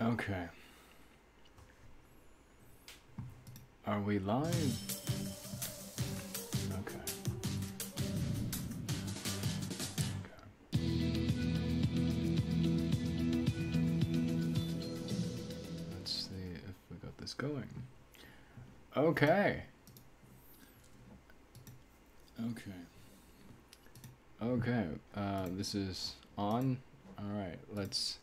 Okay. Are we live? Okay. Let's see if we got this going. Okay. Okay. This is on. All right. Let's.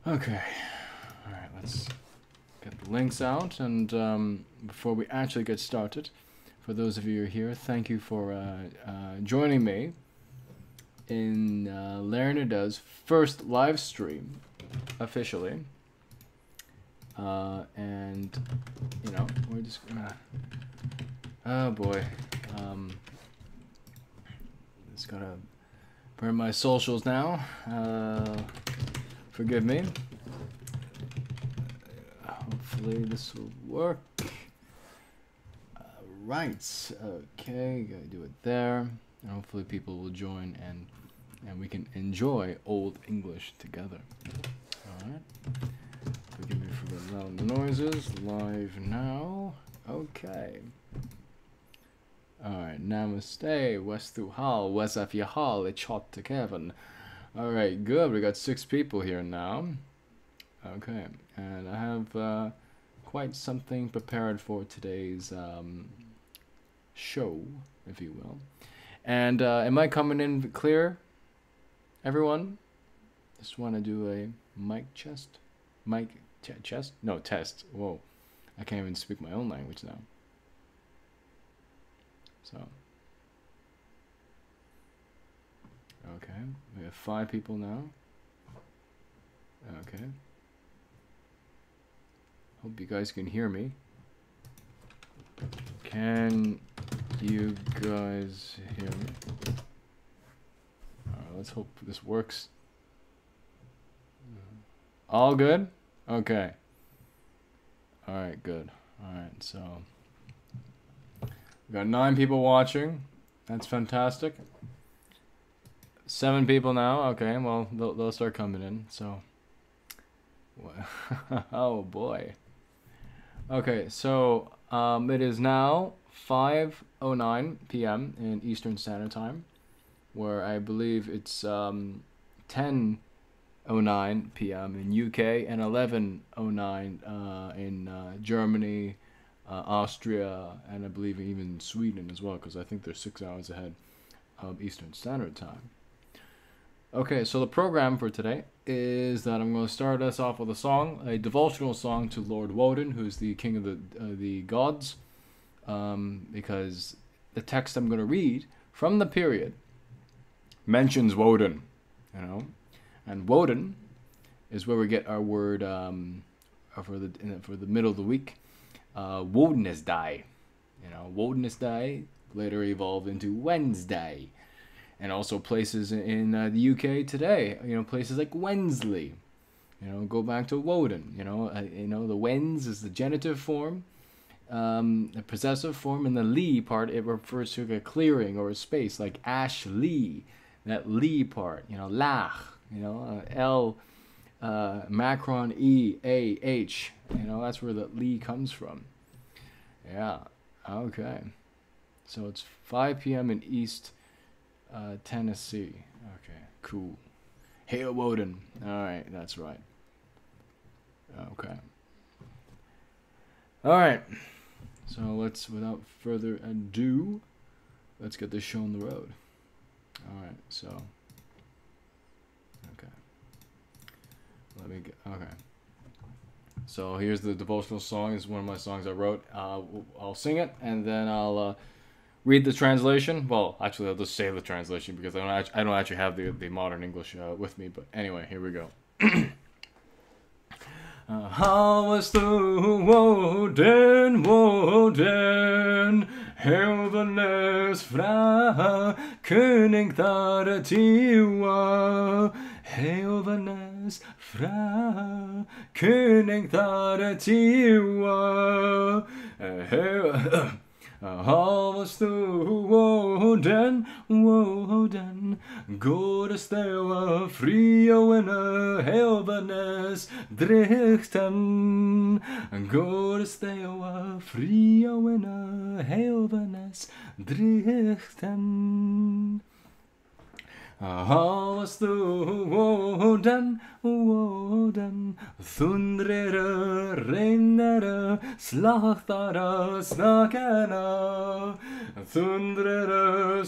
Okay. All right. Let's get the links out, and before we actually get started, for those of you who are here, thank you for joining me in Learnida's first live stream officially. And you know, we're just gonna. Oh boy. Just gotta burn my socials now. Forgive me. Hopefully this will work. Right. Okay, gotta do it there. And hopefully people will join and we can enjoy Old English together. Alright. Forgive me for the loud noises. Live now. Okay. Alright, namaste, Westuhal, Wesafyahal, Echot to Kevin. Alright, good. We got 6 people here now. Okay, and I have quite something prepared for today's show, if you will. And am I coming in clear, everyone? Just want to do a mic chest? Mic chest? No, test. Whoa, I can't even speak my own language now. So, okay, we have 5 people now. Okay. Hope you guys can hear me. Can you guys hear me? Alright, let's hope this works. All good? Okay. Alright, good. Alright, so we got 9 people watching. That's fantastic. 7 people now. Okay, well, they'll start coming in. So, oh boy. Okay, so it is now 5:09 p.m. in Eastern Standard Time, where I believe it's 10:09 p.m. in UK and 11:09 in Germany, Austria, and I believe even Sweden as well, because I think they're 6 hours ahead of Eastern Standard Time. Okay, so the program for today is that I'm going to start us off with a song, a devotional song to Lord Woden, who's the king of the gods, because the text I'm going to read from the period mentions Woden, you know, and Woden is where we get our word for the middle of the week. Wodenesday, you know, Wodenesday later evolved into Wednesday, and also places in the UK today, you know, places like Wensley, you know, go back to Woden, you know, the Wens is the genitive form, the possessive form, and the Lee part, it refers to a clearing or a space, like Ashley, that Lee part, you know, Lach, you know, L, Macron, E, A, H, you know, that's where the Lee comes from. Yeah, okay. So it's 5 p.m. in East Tennessee. Okay, cool. Hail Woden. Alright, that's right. Okay. Alright. So let's, without further ado, let's get this show on the road. Alright, so. Okay. Let me get, okay. So here's the devotional song. It's one of my songs I wrote. I'll sing it, and then I'll read the translation. Well, actually, I'll just say the translation because I don't actually have the modern English with me. But anyway, here we go. Halles du Woden, Woden, Helvenes fra König där tiwa, Helvenes fra König där tiwa, Havas du Woden, Woden, Godes thou fri og inne helvenes drichten. Godes thou fri og inne helvenes drichten. Havas du Woden, Woden, thundrere, regnere, slachtare, snakene. Thundrere,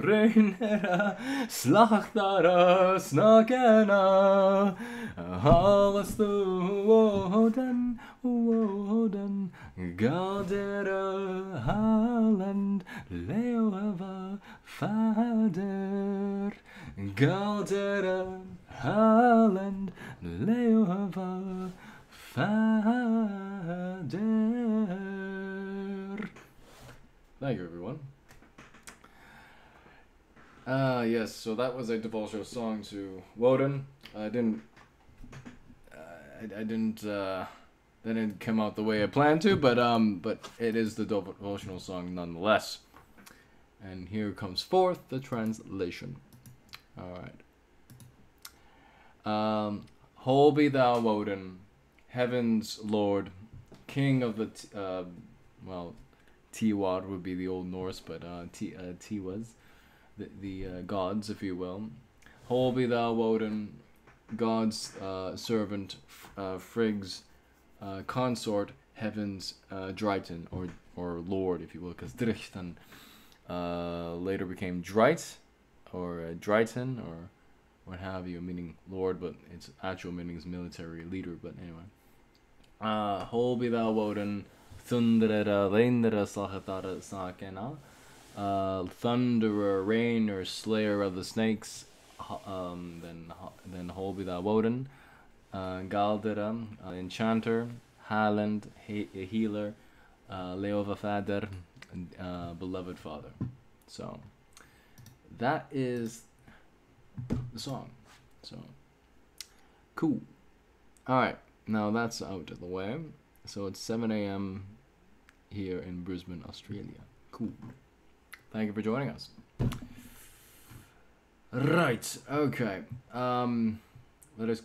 regnere, slachtare, snakene. Havas du Woden, Woden, Galdere, Halland, Leeuwe, Vader. Galdere, Halland, Leeuwe, Vader. Thank you, everyone. Yes, so that was a devotional song to Woden. That didn't come out the way I planned to, but it is the devotional song nonetheless. And here comes forth the translation. All right. Whole be thou, Woden, heaven's Lord, King of the Tiwad would be the Old Norse, but Tiwas, the gods, if you will. Whole be thou, Woden, God's servant, Frigg's consort, heaven's Drighten, or Lord, if you will, because Drichten later became Dreit, or Drighten, or what have you, meaning Lord, but its actual meaning is military leader. But anyway, whole be thou, Woden, thunderer, reinere, slachetare, snakena, thunderer, rainer, slayer of the snakes. Then whole be thou, Woden, Galdera, enchanter, Haaland, healer, Leova Fader, beloved father. So that is the song. So cool. All right, now that's out of the way. So it's 7 a.m. here in Brisbane, Australia. Cool. Thank you for joining us. Right. Okay. Let us.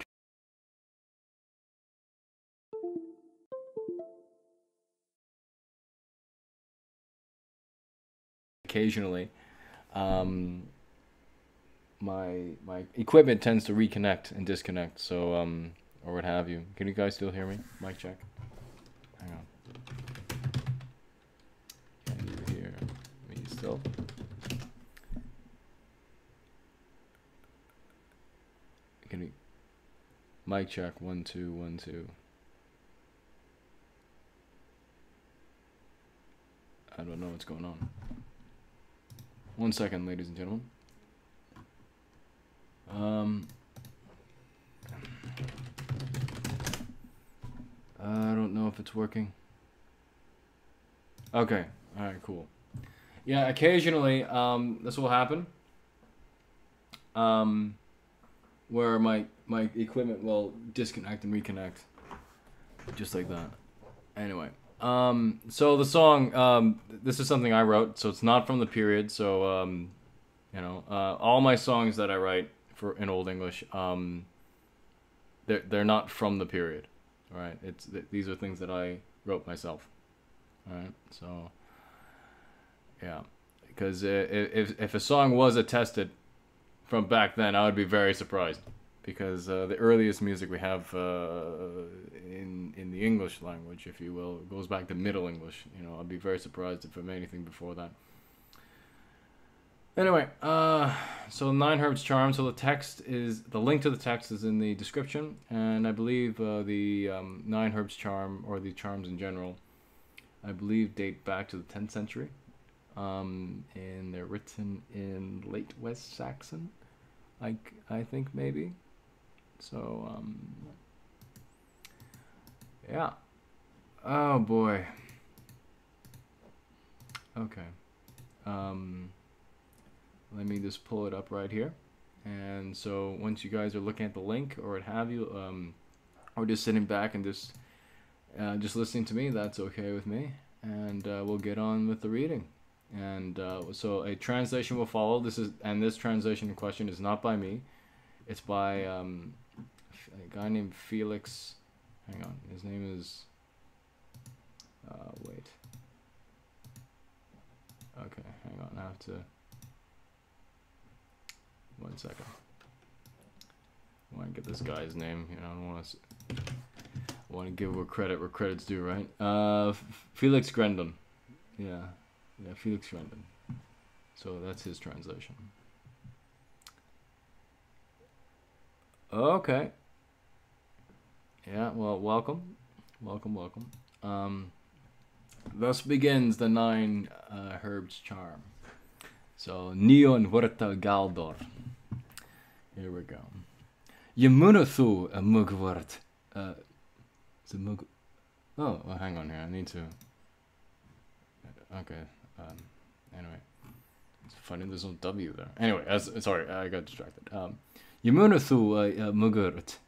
Occasionally, my equipment tends to reconnect and disconnect, so or what have you. Can you guys still hear me? Mic check. Hang on. Can you hear me still? Can you? Mic check. 1 2 1 2. I don't know what's going on. 1 second, ladies and gentlemen. I don't know if it's working. Okay. All right. Cool. Yeah. Occasionally, this will happen. Where my equipment will disconnect and reconnect, just like that. Anyway. So the song, this is something I wrote, so it's not from the period. So, all my songs that I write in Old English, they're not from the period. All right. These are things that I wrote myself. All right. So, yeah, because if a song was attested from back then, I would be very surprised, because the earliest music we have in the English language, if you will, goes back to Middle English. I'd be very surprised if I made anything before that. Anyway, so 9 Herbs Charm. So the link to the text is in the description, and I believe the 9 Herbs Charm, or the charms in general, I believe date back to the 10th century, and they're written in late West Saxon, I think maybe. So yeah. Oh boy. Okay. Let me just pull it up right here. And so once you guys are looking at the link, or what have you, or just sitting back and just listening to me, that's okay with me. and we'll get on with the reading. And so a translation will follow. This translation in question is not by me. It's by a guy named Felix. Hang on, his name is. Wait. Okay, hang on. I have to. 1 second. I want to get this guy's name. I don't want to. I want to give where credit's due, right? Felix Grendon. Yeah, Felix Grendon. So that's his translation. Okay. Yeah. Well, welcome. Thus begins the 9 herbs charm. So Neon Wurta Galdor. Here we go. Je munathu a mugwort. The mug. Oh, well, hang on here. I need to. Okay. Anyway, it's funny. There's no W there. Anyway, sorry, I got distracted. Je munathu a mugwort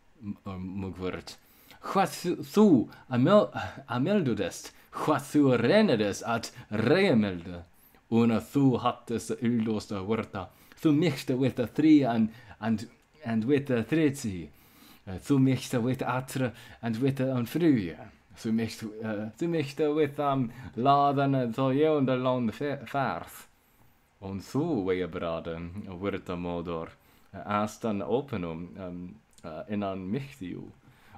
or mugwort. What thu ameldudest. What thu renedest at reemelde. Una thu hattes uldosta wurta. Thu mixte with the 3 and with the 3. Thu mixte with atre and with the onfruja. Thu mixte with laden tho jeunde land verth. On thu wee braden wurta modor. Astan openum in an michtiu.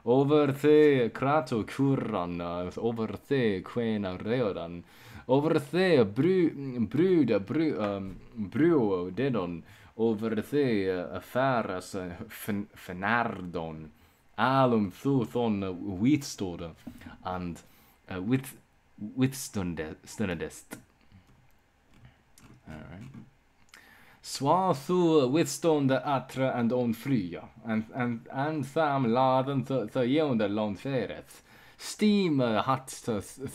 Over the krato kuran, over the quena reodan, over the bruda bruo dedon, over the affaras fenardon, alum thuthon wheatstoda, and withstundest. Alright. Swa thu withstående atra and on frya, and tham laden the jeonde långfärret. Steam hatt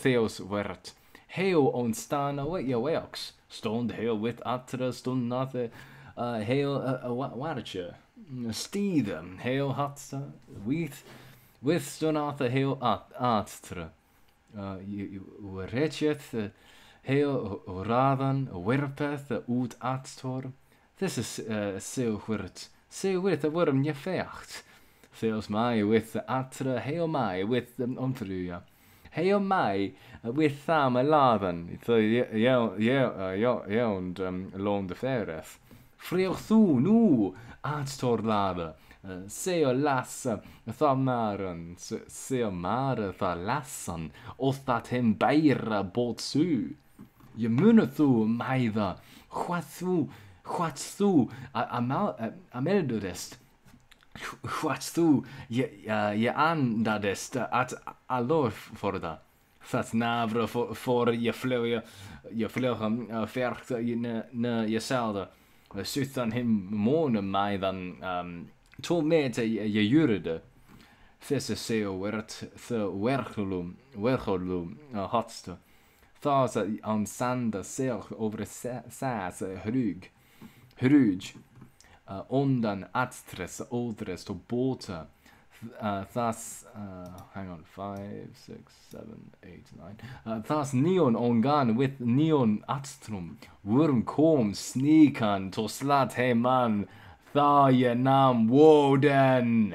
theos wert. Heo on stan away your weox. Stond heo with atra stund nathe heo warche. Steedem heo hatt withstående atra heo atra. Rechet Heel raden, werpeth, ut atstor. This is so word. So with the worm je vecht. Theos mij with the atre, heel mij with the onfruja. Heel mij with tham laden. The and loon de veref. Vreel thu nu atstor laden. Seo lasse, thamaren, seo mare tha lassan, of that him beira bot su. Je munathu maida, what's ameldudest, what's je andadest at alor forda. That navre voor je vleugen vergt je jezelf. Suthan him monen mij dan 2 meter je jurde. Visse seo werd the wergelum hotste. Thas aan sanda selg over saas hruj. Ondan atstres oldres to bota. Thus, hang on, 5, 6, 7, 8, 9. Thus neon ongan with neon atstrum. Worm kom sneakan to slat he man. Tha je nam Woden.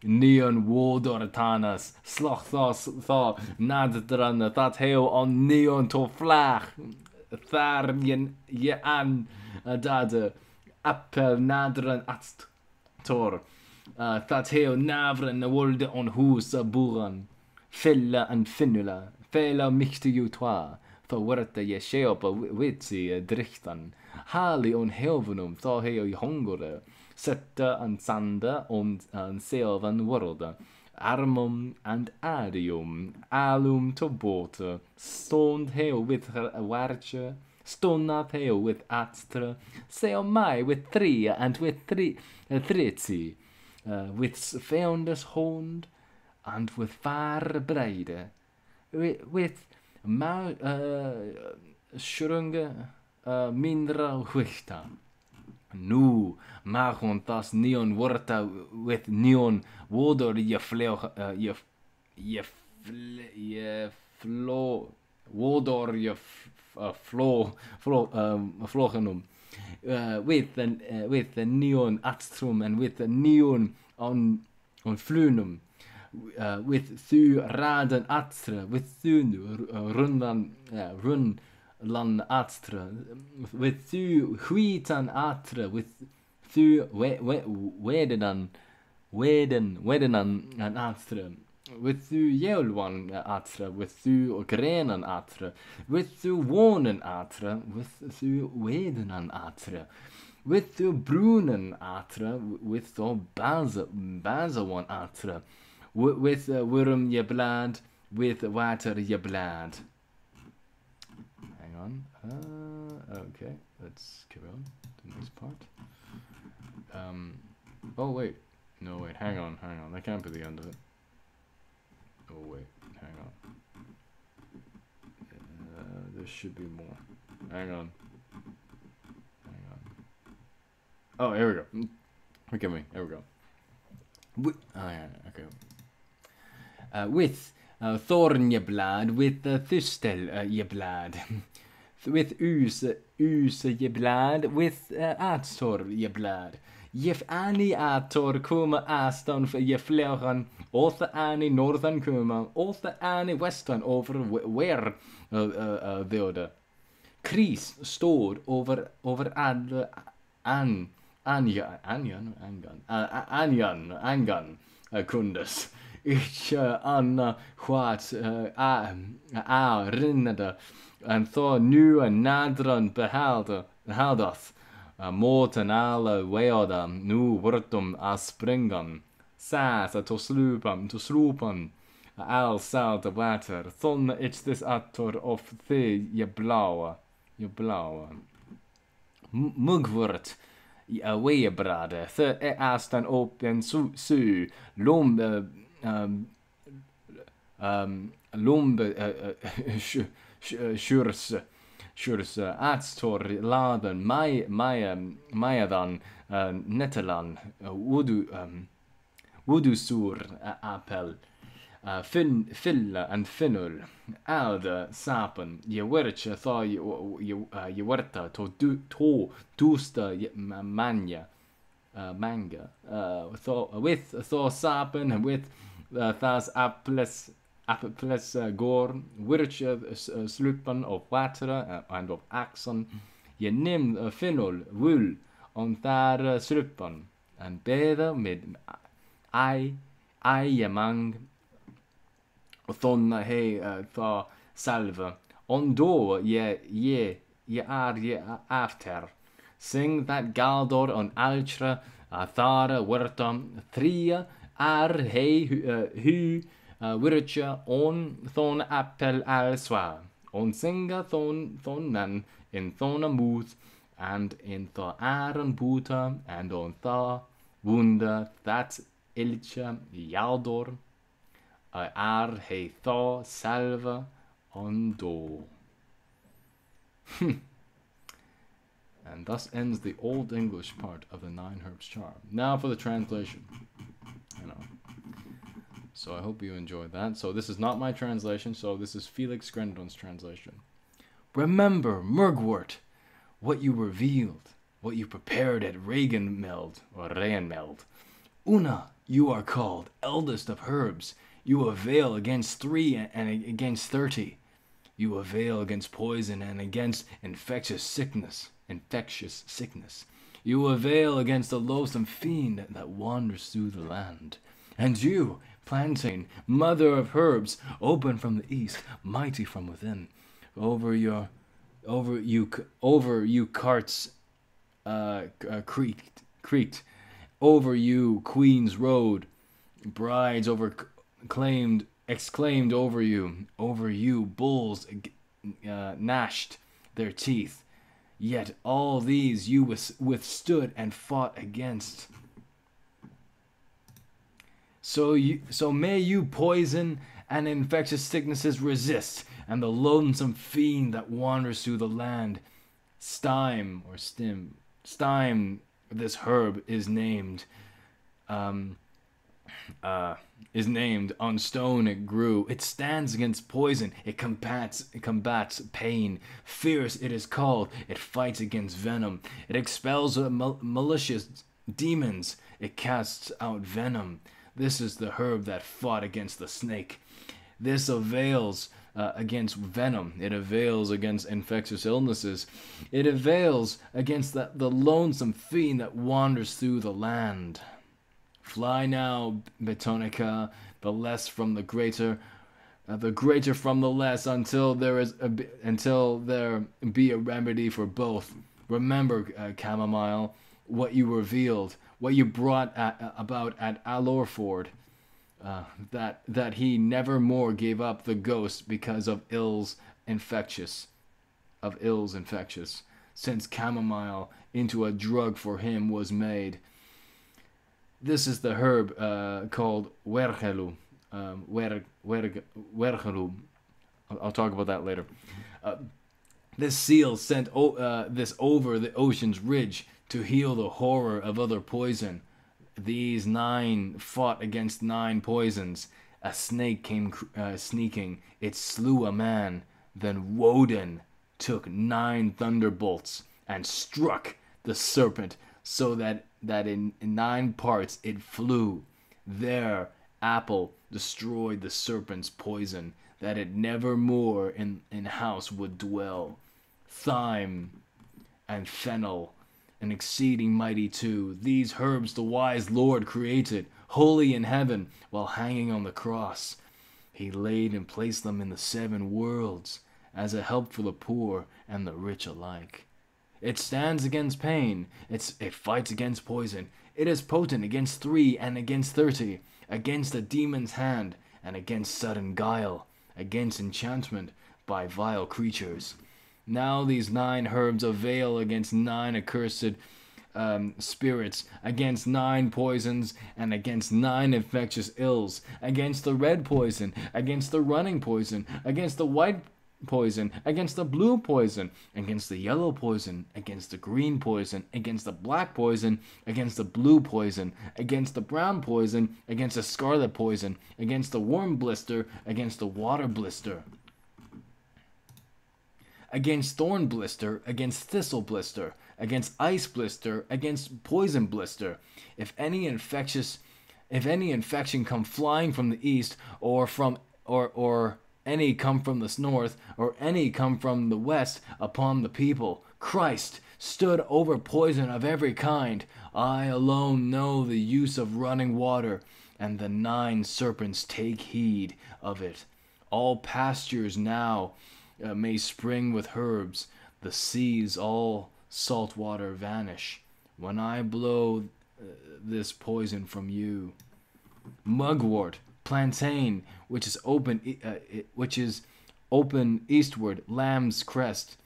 Neon Wodortanas. Sloch tha nadran that heo on neon to flag. Thar je an dade. Appel nadran atstor. That heo navren wolde on hus buran. Fella and finula. Fella mixte you twa. Tha werte je sheopa witsi drichtan. Hali on helvenum. Tha heo hongore. Sette and sanda on selvan worlde. Armum and adium. Alum to bote. Stond heo with warche. Stonnat heo with atstre. Seo mai with 3 and with 3. With founders hond and with far breide. With schrunge mindre huchta. Nu magon tas neon worta with neon wodor je Wodor Flochenum. With the neon atstrum and with the neon on flunum. With thu raden atre, with thu runlan atre, with thu huitan atre, with thu wedenan an atre, with thu jelwan atre, with thu grenen atre, with thu wonen atre, with thu wedenan atre, with thu brunen atre, with thu bazawan atre, with worm je blad, with water je blad. Hang on. Okay, let's carry on to the next part. Oh wait, no wait, hang on. That can't be the end of it. Oh wait, hang on. There should be more. Hang on. Oh, here we go. Forgive me. Here we go. Oh yeah, okay. With thorn je blad, with thystel je blad, with use je blad, with atstor je blad. Jef ani ator kuma aston for je vleugen, othe ani northern kuma, othe ani western over where wilde. Kries stood over Angan kundes. Ich Anna what rinnede en thor nu en nadran behaldath. Måten alle weoda nu wortum a springan. Sas to slopan al salt water. Thon it's this attor of the je blaue. Mugwort weebrade. The astan open su lombe Sjurs atstor laden mayadan netelan wudusur appel filla and finul alde sapen je wertje tha je werta to dusta manga with tho sapen and with thas apples gorn, wirtje sluppen of water and of axon, je nim finol wool on thar sluppen, and beder med je mang thon he tha salve, on do je after, sing that galdor on altra, thara wertam, tria, he hu, wirtje on thon appel al swa, on singa thon nan in thona muth, and in tha aren buta, and on tha wunda that ilche jaldor, he tha salve on do. And thus ends the Old English part of the Nine Herbs Charm. Now for the translation. So I hope you enjoyed that. So this is not my translation, so this is Felix Grendon's translation. Remember, Murgwort, what you revealed, what you prepared at Regenmeld. Una, you are called eldest of herbs. You avail against 3 and against 30. You avail against poison and against infectious sickness. You avail against the loathsome fiend that wanders through the land. And you, plantain, mother of herbs, open from the east, mighty from within. Over you carts creaked. Over you Queen's Road, brides exclaimed over you bulls gnashed their teeth. Yet all these you withstood and fought against. So may you poison and infectious sicknesses resist, and the loathsome fiend that wanders through the land. Stime, this herb is named. is named. On stone it grew. It stands against poison. It combats pain. Fierce it is called. It fights against venom. It expels malicious demons. It casts out venom. This is the herb that fought against the snake. This avails against venom. It avails against infectious illnesses. It avails against the lonesome fiend that wanders through the land. Fly now, Betonica, the less from the greater from the less, until there be a remedy for both. Remember, chamomile, what you revealed, what you brought about at Alorford, that he never more gave up the ghost because of ills infectious, since chamomile into a drug for him was made. This is the herb called wergelu. Wergelu. I'll talk about that later. This seal sent this over the ocean's ridge to heal the horror of other poison. These 9 fought against 9 poisons. A snake came sneaking. It slew a man. Then Woden took 9 thunderbolts and struck the serpent so that in 9 parts it flew. There Apple destroyed the serpent's poison, that it never more in house would dwell. Thyme and fennel, and exceeding mighty too, these herbs the wise Lord created, holy in heaven, while hanging on the cross. He laid and placed them in the 7 worlds, as a help for the poor and the rich alike. It stands against pain. It fights against poison. It is potent against 3 and against 30, against a demon's hand, and against sudden guile, against enchantment by vile creatures. Now these 9 herbs avail against 9 accursed spirits, against 9 poisons, and against 9 infectious ills, against the red poison, against the running poison, against the white poison, against the blue poison, against the yellow poison, against the green poison, against the black poison, against the blue poison, against the brown poison, against the scarlet poison, against the worm blister, against the water blister, against thorn blister, against thistle blister, against ice blister, against poison blister. If any infection come flying from the east, or any come from the north, or any come from the west upon the people, Christ stood over poison of every kind. I alone know the use of running water, and the 9 serpents take heed of it. All pastures now may spring with herbs, the seas all salt water vanish, when I blow this poison from you. Mugwort, plantain, which is open eastward, lamb's crest,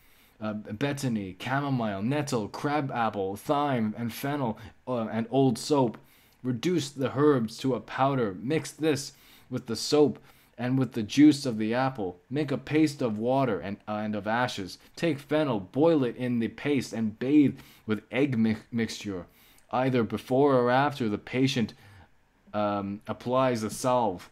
betony, chamomile, nettle, crab apple, thyme, and fennel, and old soap. Reduce the herbs to a powder. Mix this with the soap and with the juice of the apple. Make a paste of water and of ashes. Take fennel, boil it in the paste, and bathe with egg mixture. Either before or after the patient applies the salve.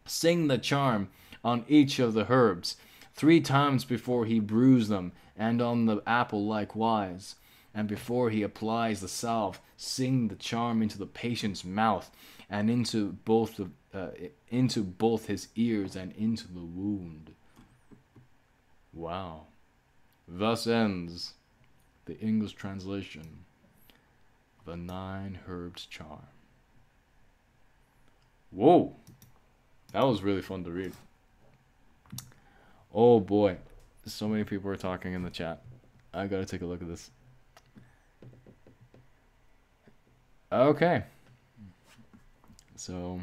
Sing the charm on each of the herbs 3 times before he brews them, and on the apple likewise. And before he applies the salve, sing the charm into the patient's mouth, and into both his ears and into the wound. Wow. Thus ends the English translation of the 9 herbs charm. Whoa, that was really fun to read. Oh boy, so many people are talking in the chat. I gotta take a look at this. Okay, so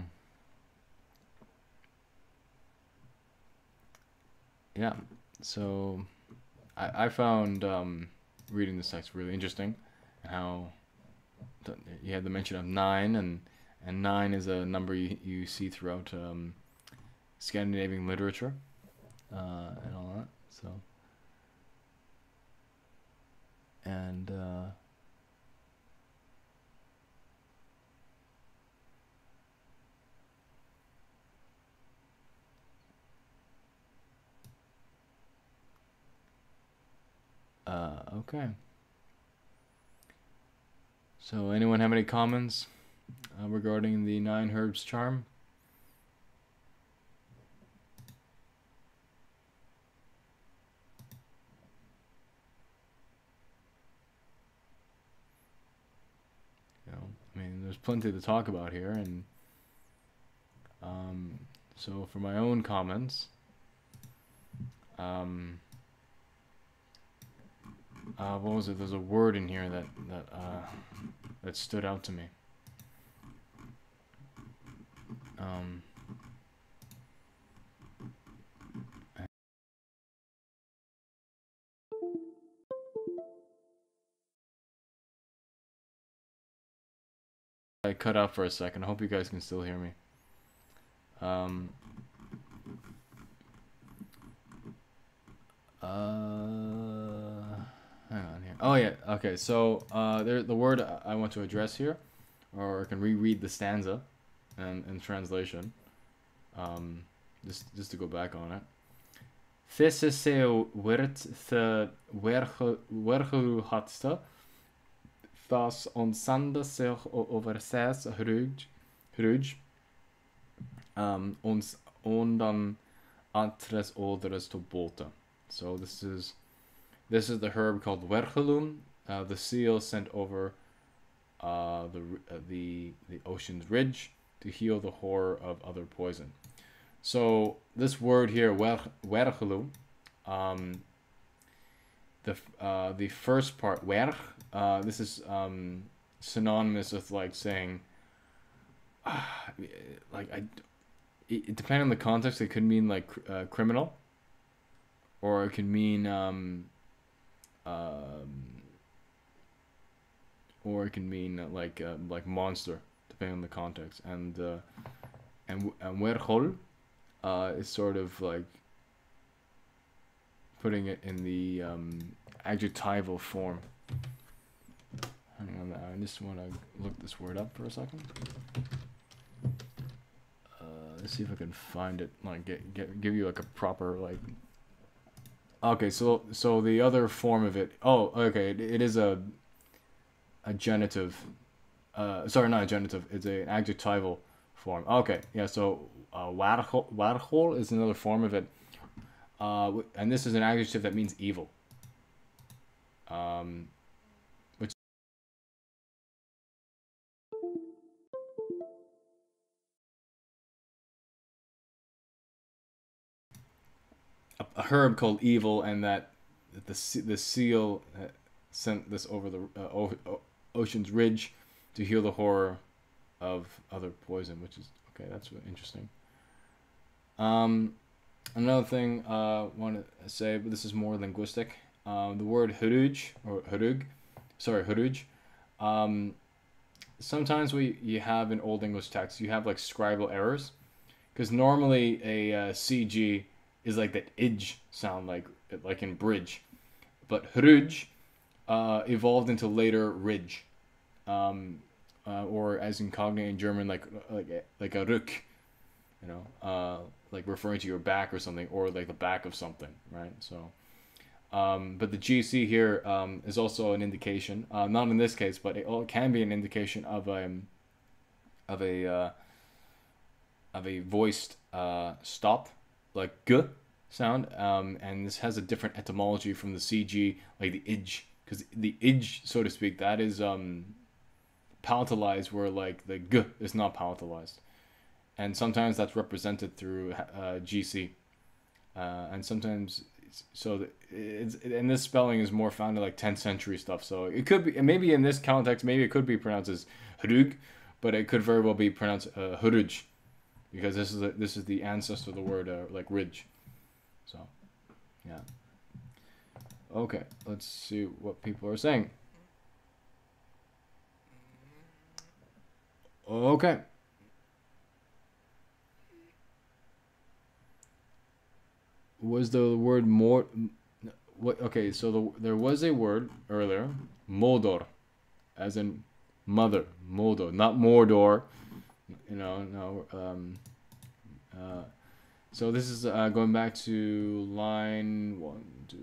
yeah, so I found reading this text really interesting, and how you had the mention of 9, and 9 is a number you see throughout Scandinavian literature and all that. So, and Okay. So, anyone have any comments regarding the 9 herbs charm? You know, I mean, there's plenty to talk about here, and so for my own comments, what was it? There's a word in here that stood out to me. I cut out for a second. I hope you guys can still hear me. Hang on here. Oh yeah. Okay. So the word I want to address here, or I can reread the stanza, and in translation. Just to go back on it. Thisse seo wirt the wergeru hatste. Thus on sanda zich over 6 hruj. Ons ondan antres odres to bolta. So this is the herb called wergelum, the seal sent over the ocean's ridge to heal the horror of other poison. So this word here, wergelum, the first part, werg, this is synonymous with like saying, like depending on the context, it could mean like criminal, or it could mean like monster, depending on the context. And wergol is sort of like putting it in the adjectival form. Hang on, I just want to look this word up for a second. Let's see if I can find it. Like give you like a proper like. Okay, so the other form of it. Oh, okay, it is a genitive. Sorry, not a genitive. It's an adjectival form. Okay, yeah. So warhol is another form of it. And this is an adjective that means evil. Which a herb called evil, and that the seal sent this over the ocean's ridge to heal the horror of other poison, which is okay. That's really interesting. Another thing I want to say, but this is more linguistic. The word huruj or huruj. Sometimes you have in Old English text, you have like scribal errors, because normally a CG is like that ij sound, like in bridge, but huruj evolved into later ridge, or as in cognate in German, like a rück, you know, like referring to your back or something, or like the back of something, right? So, but the GC here is also an indication, not in this case, but it can be an indication of a voiced stop, like g sound, and this has a different etymology from the CG, like the ij, because the ij, so to speak, that is palatalized, where like the g is not palatalized. And sometimes that's represented through GC, and sometimes and this spelling is more found in like 10th century stuff. So it could be, maybe in this context, maybe it could be pronounced as hurug, but it could very well be pronounced huruj, because this is the ancestor of the word like ridge. So yeah. Okay, let's see what people are saying. Okay. Was the word more? What? Okay, so there was a word earlier, Moldor, as in mother, Moldor, not Mordor. You know, no. So this is going back to line 1, 2,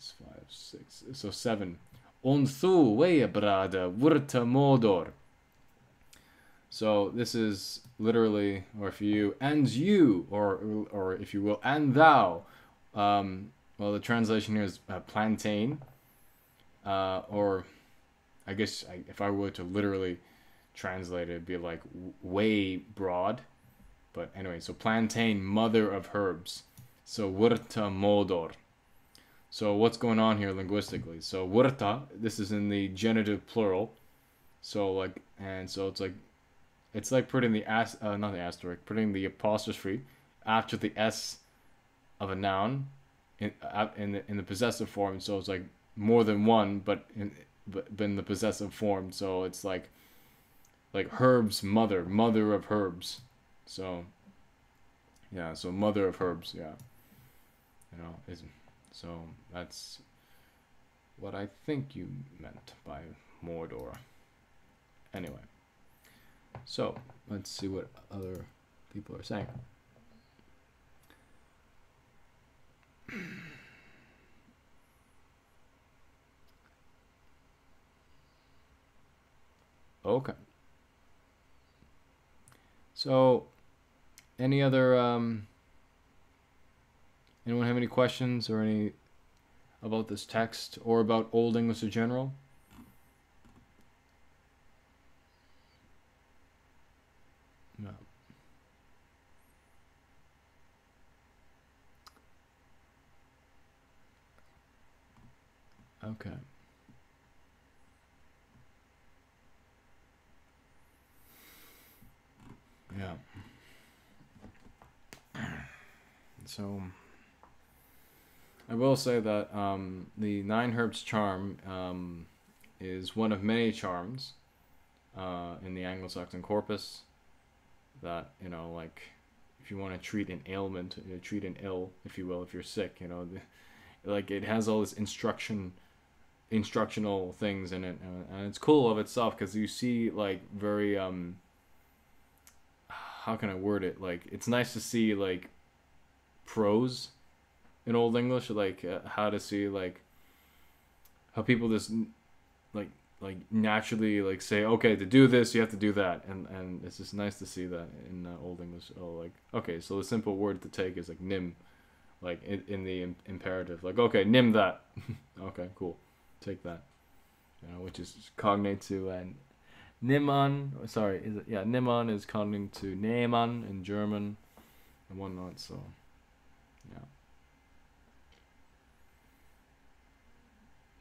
It's 5, 6. So 7. On thu weia brada wurta modor. So this is literally, or if you, and you, or if you will, and thou. Well, the translation here is plantain, or I guess if I were to literally translate it, it'd be like way broad. But anyway, so plantain, mother of herbs. So wurta modor. So what's going on here linguistically? So wurta, this is in the genitive plural. So like, and so it's like putting the not the asterisk, putting the apostrophe after the s of a noun in the possessive form. So it's like more than one, but in the possessive form. So it's like herbs, mother of herbs. So yeah, so mother of herbs, yeah. So that's what I think you meant by Mordor. Anyway, so let's see what other people are saying. Okay. So, any other anyone have any questions or any about this text or about Old English in general? No. Okay. Yeah. So I will say that the Nine Herbs charm is one of many charms in the Anglo-Saxon corpus that, like if you want to treat an ailment, treat an ill, if you will, if you're sick, like it has all this instructional things in it, and it's cool of itself because you see like very how can I word it, like it's nice to see like prose in Old English, like how to see like how people just like naturally like say, okay, to do this you have to do that, and it's just nice to see that in Old English. Oh, like okay, so the simple word to take is like nim, like in the imperative, like okay, nim that. Okay, cool, take that, which is cognate to and niman. Sorry, is it? Yeah, niman is cognate to neman in German and whatnot. So yeah.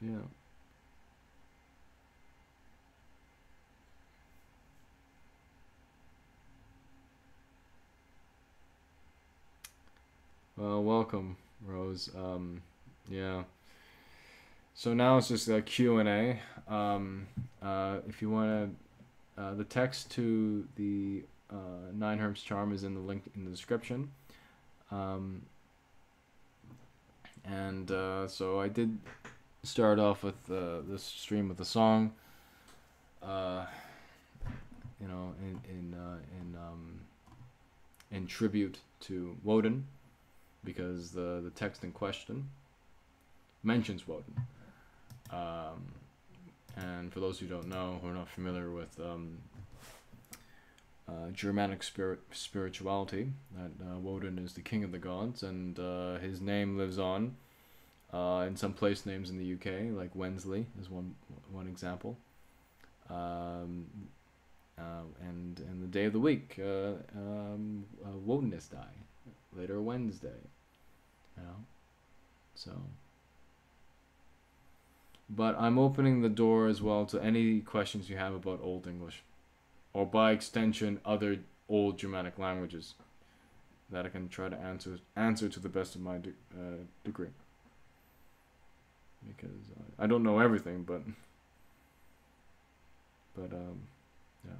Yeah. Well, welcome, Rose. Yeah. So now it's just a Q&A. If you want to, the text to the Nine Herbs Charm is in the link in the description. So I did start off with this stream with a song. In tribute to Woden, because the text in question mentions Woden. And for those who don't know, who are not familiar with Germanic spirituality, that Woden is the king of the gods, and his name lives on in some place names in the UK, like Wensley is one example. And the day of the week, Wodenist Day, later Wednesday, so. But I'm opening the door as well to any questions you have about Old English, or by extension other old Germanic languages, that I can try to answer to the best of my degree. Because I don't know everything, but yeah.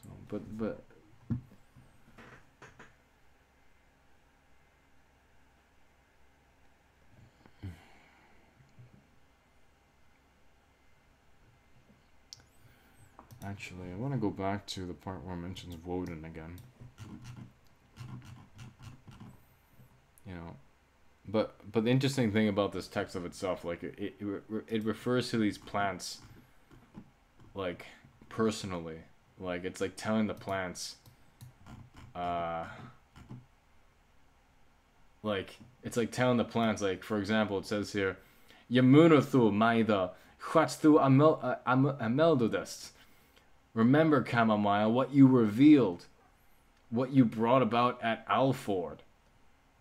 So but. Actually, I want to go back to the part where it mentions Woden again. but the interesting thing about this text of itself, like it refers to these plants like personally, like it's like telling the plants, uh, like it's like telling the plants, like for example, it says here, Yamunathu maida Chwatstu ameldudest. Remember, chamomile, what you revealed, what you brought about at Alford.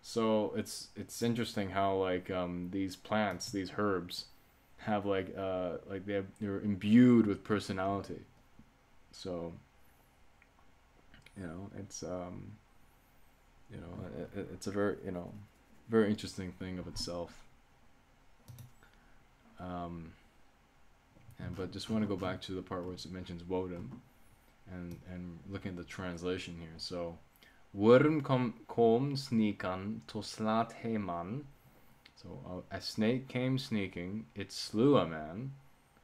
So it's interesting how like these plants, these herbs, have like they're imbued with personality. So it's it's a very very interesting thing of itself. But just want to go back to the part where it mentions Woden, and looking at the translation here. So Worm kom sneakan to slat heman. So a snake came sneaking. It slew a man.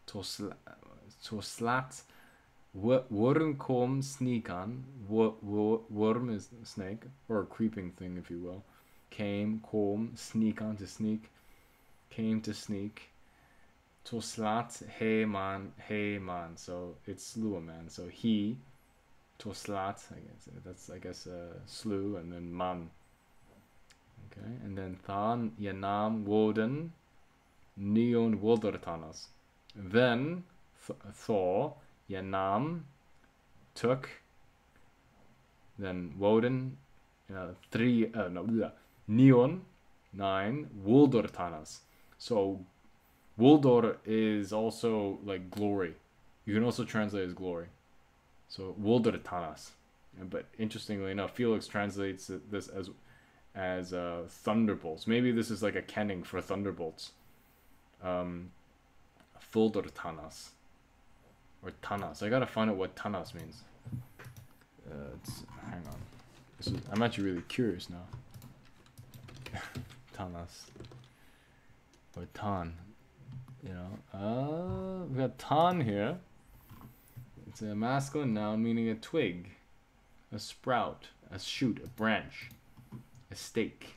To slat. Worm kom sneakan. Worm is a snake or a creeping thing, if you will. Came kom sneakan to sneak. Came to sneak. To slat heman. So it slew a man. So he. To slat, I guess slew, and then man. Okay, and then than yanam Woden neon Wodertanas. Then Thor yanam took. Then Woden neon 9 Wodertanas. So Woldor is also like glory. You can also translate as glory. So Woldurtanas, but interestingly enough, Felix translates this as thunderbolts. Maybe this is like a kenning for thunderbolts. Fuldurtanas or Tanas. I gotta find out what Tanas means. Hang on. I'm actually really curious now. Tanas or Tan. We got Tan here. It's a masculine noun meaning a twig, a sprout, a shoot, a branch, a stake,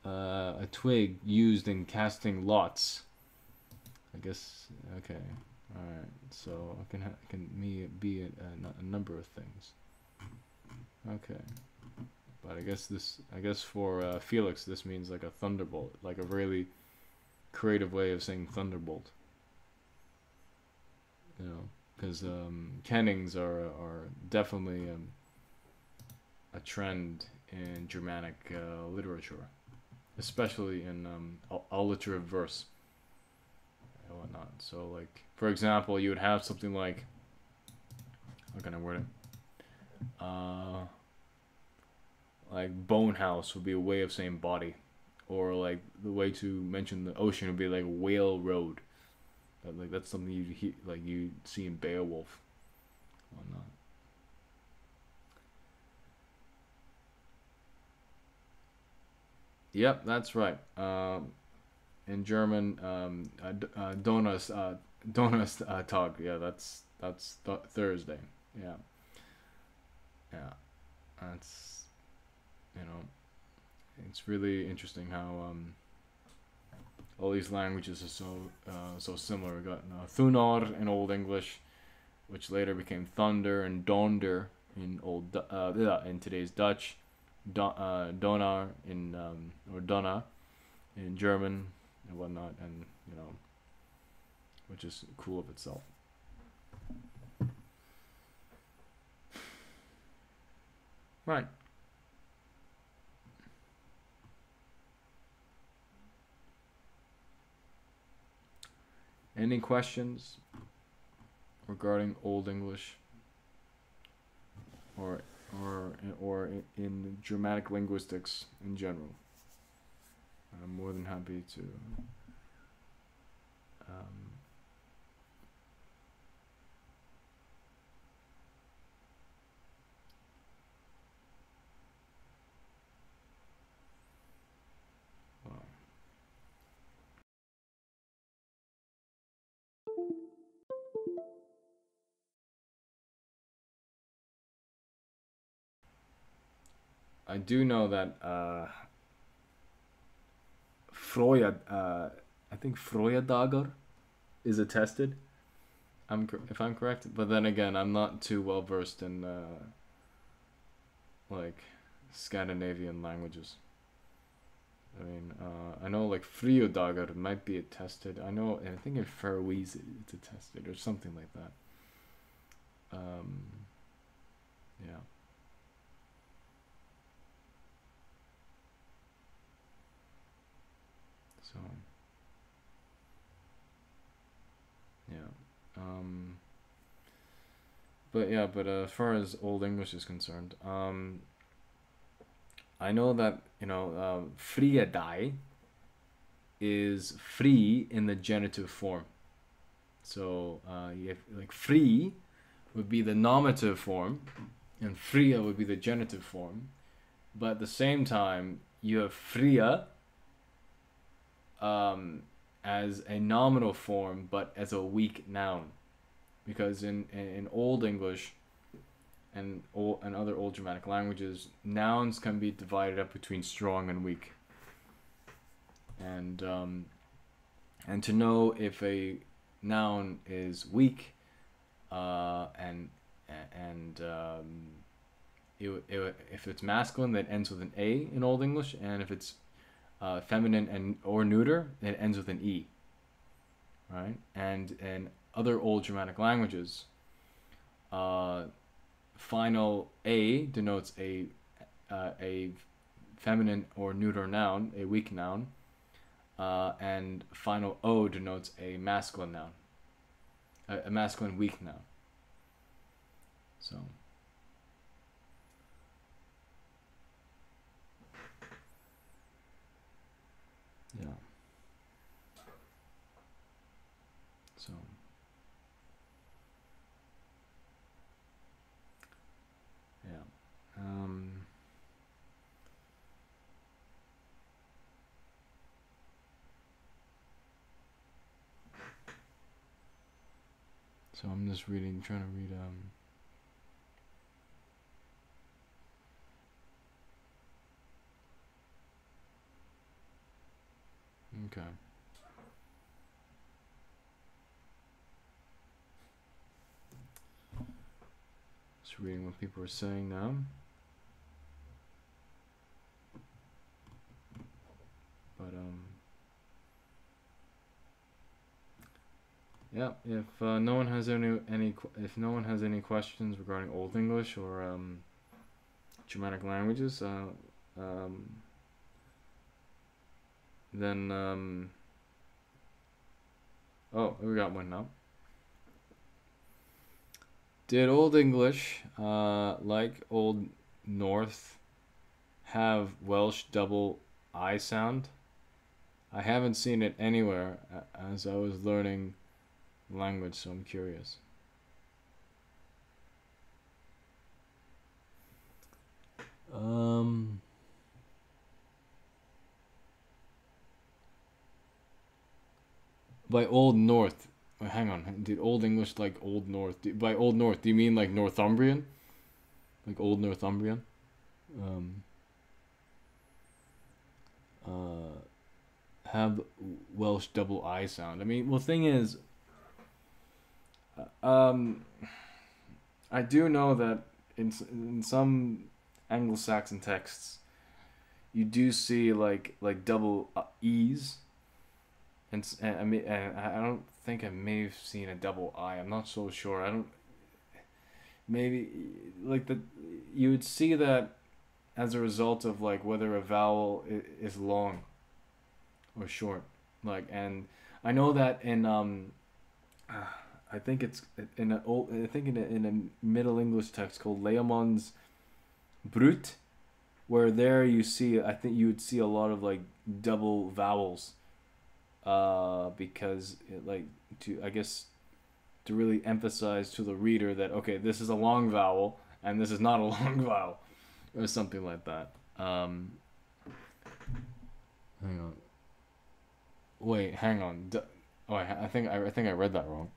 a twig used in casting lots. I guess, okay, alright, so it can be a number of things. Okay, but I guess for Felix this means like a thunderbolt, like a really creative way of saying thunderbolt. Because kennings are definitely a trend in Germanic literature, especially in alliterative verse and whatnot. So, like for example, you would have something like, how can I word it? Like bone house would be a way of saying body, or like the way to mention the ocean would be like whale road. Like that's something you see in Beowulf, whatnot. Yep, that's right. In German, Donnerstag. Yeah, that's Thursday. Yeah, yeah. That's it's really interesting how all these languages are so similar. We got Thunor in Old English, which later became thunder, and Donder in in today's Dutch, Donar in or Donna in German and whatnot, and which is cool of itself. Right. Any questions regarding Old English or in Germanic linguistics in general? I'm more than happy to I do know that Freud, I think Freudager is attested. If I'm correct, but then again, I'm not too well versed in like Scandinavian languages. I mean, I know like Freudager might be attested. I know, I think in Faroese it's attested or something like that. Yeah. So, yeah. But yeah, but as far as Old English is concerned, I know that, friedai is free in the genitive form. So, you have, like, free would be the nominative form, and fria would be the genitive form. But at the same time, you have fria as a nominal form, but as a weak noun. Because in Old English and other Old Germanic languages, nouns can be divided up between strong and weak. And to know if a noun is weak, if it's masculine, that ends with an A in Old English, and if it's feminine or neuter, it ends with an E. Right? And in other Old Germanic languages, final A denotes a feminine or neuter noun, a weak noun, and final O denotes a masculine noun, a masculine weak noun. So. Yeah. So. Yeah. So I'm just trying to read. Okay. Just reading what people are saying now. But yeah. If no one has if no one has any questions regarding Old English or Germanic languages, then oh, we got one now. Did Old English, like Old North, have Welsh double I sound? I haven't seen it anywhere as I was learning language, so I'm curious. By Old North, hang on, did Old English like Old North? By Old North, do you mean like Northumbrian? Like Old Northumbrian? Have Welsh double I sound. I mean, well, thing is, I do know that in some Anglo-Saxon texts, you do see like double E's, and I mean, and I don't think I may have seen a double I. I'm not so sure. I don't. Maybe like you would see that as a result of like whether a vowel is long or short. Like, and I know that in I think it's in an old, I think in a Middle English text called Leomond's Brut, where there you see, I think you would see a lot of like double vowels, because like I guess to really emphasize to the reader that okay, this is a long vowel and this is not a long vowel, or something like that. Hang on. Wait, hang on. Oh, I think I read that wrong.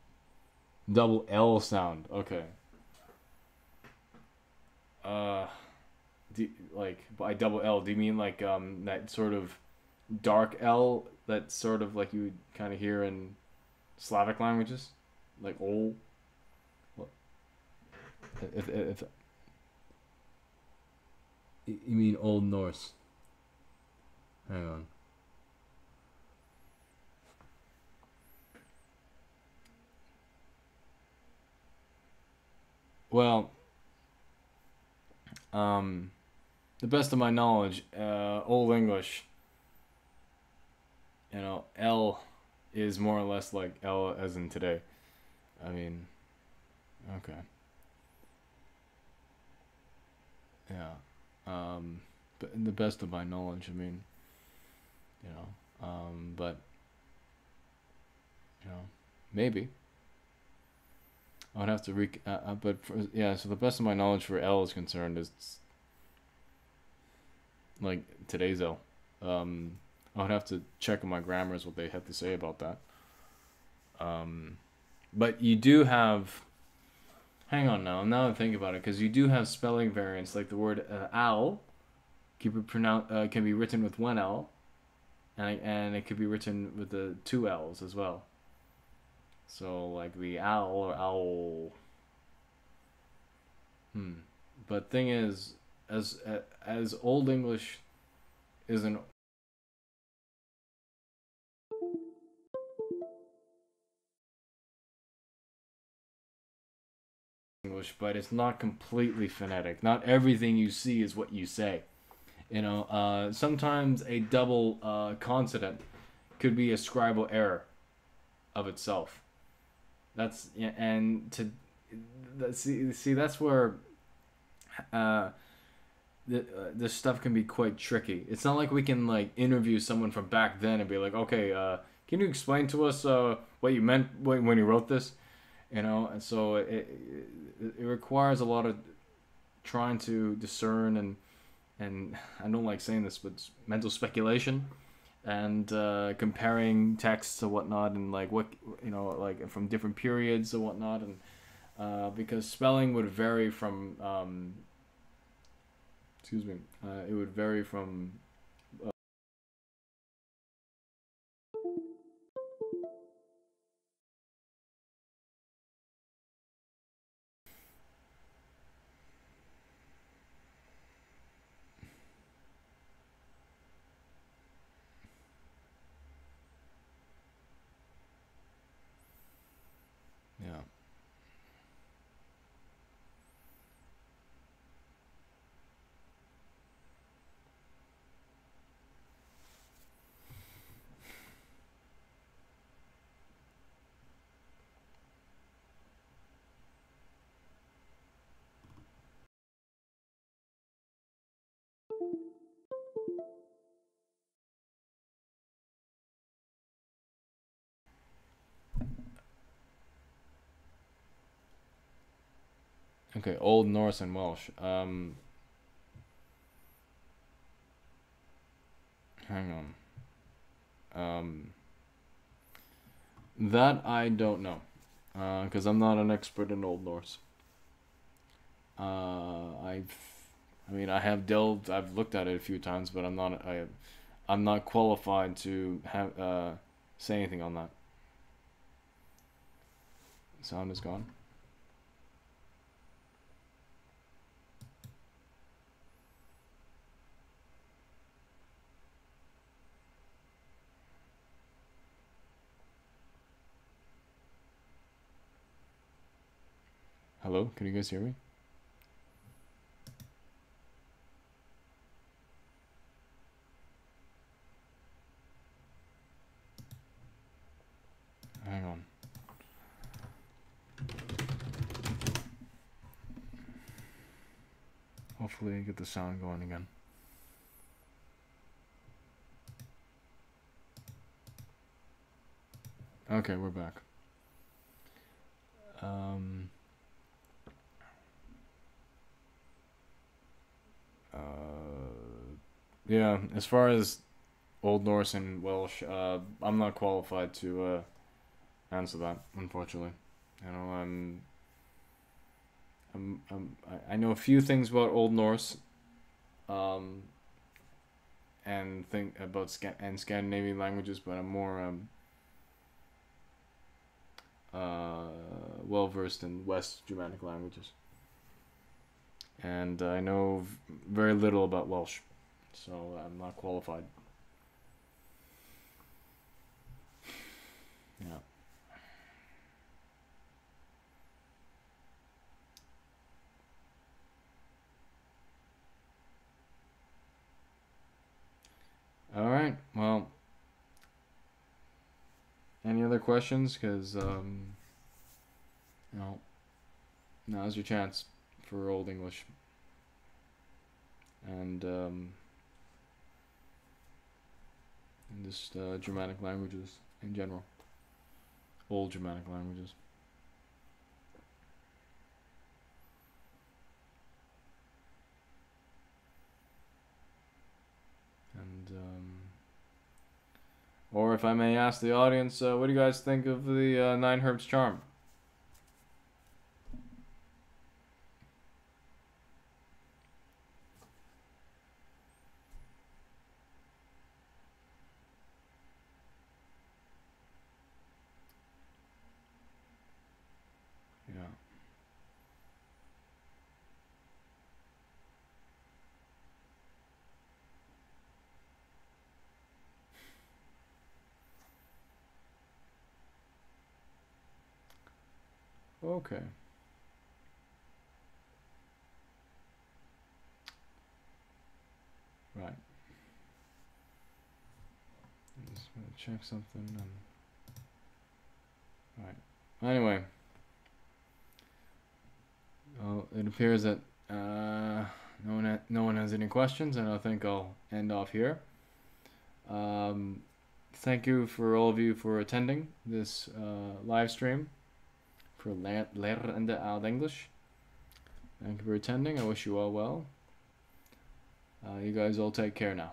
Double L sound. Okay. Like by double L, do you mean like that sort of dark L that's sort of like you would kind of hear in Slavic languages, like ol. If you mean Old Norse? Hang on. Well, the best of my knowledge, Old English, L is more or less like L as in today. I mean, okay. Yeah. But in the best of my knowledge, I mean, but, maybe. I would have to but yeah, so the best of my knowledge for L is concerned is like today's L. I would have to check on my grammars what they had to say about that. But you do have. Hang on now I think about it, because you do have spelling variants, like the word "al" can be written with one L, and it could be written with the two L's as well. So like the owl or owl. But thing is, as Old English is an English, but it's not completely phonetic. Not everything you see is what you say. Sometimes a double consonant could be a scribal error of itself. That's yeah, and to see that's where this stuff can be quite tricky. It's not like we can like interview someone from back then and be like, okay, can you explain to us what you meant when you wrote this? And so it requires a lot of trying to discern and I don't like saying this, but mental speculation and comparing texts or whatnot, and like what like from different periods or whatnot, and because spelling would vary from excuse me, it would vary from yeah. Okay, Old Norse and Welsh. Hang on. That I don't know, because I'm not an expert in Old Norse. I mean, I've looked at it a few times, but I'm not qualified to have say anything on that. Sound is gone. Hello, can you guys hear me? Hang on. Hopefully I get the sound going again. Okay, we're back. Yeah, as far as Old Norse and Welsh, I'm not qualified to answer that, unfortunately. I know a few things about Old Norse, and think about Scandinavian languages, but I'm more well versed in West Germanic languages, and I know very little about Welsh, so I'm not qualified. Yeah. All right. Well, any other questions? Because now's your chance for Old English and just Germanic languages in general, Old Germanic languages. And or if I may ask the audience, what do you guys think of the Nine Herbs charm? Yeah. Okay. Right. I'm just gonna check something. Right. Anyway, well, it appears that no one has any questions, and I think I'll end off here. Thank you for all of you for attending this live stream for Lerende Oud English. Thank you for attending. I wish you all well. You guys all take care now.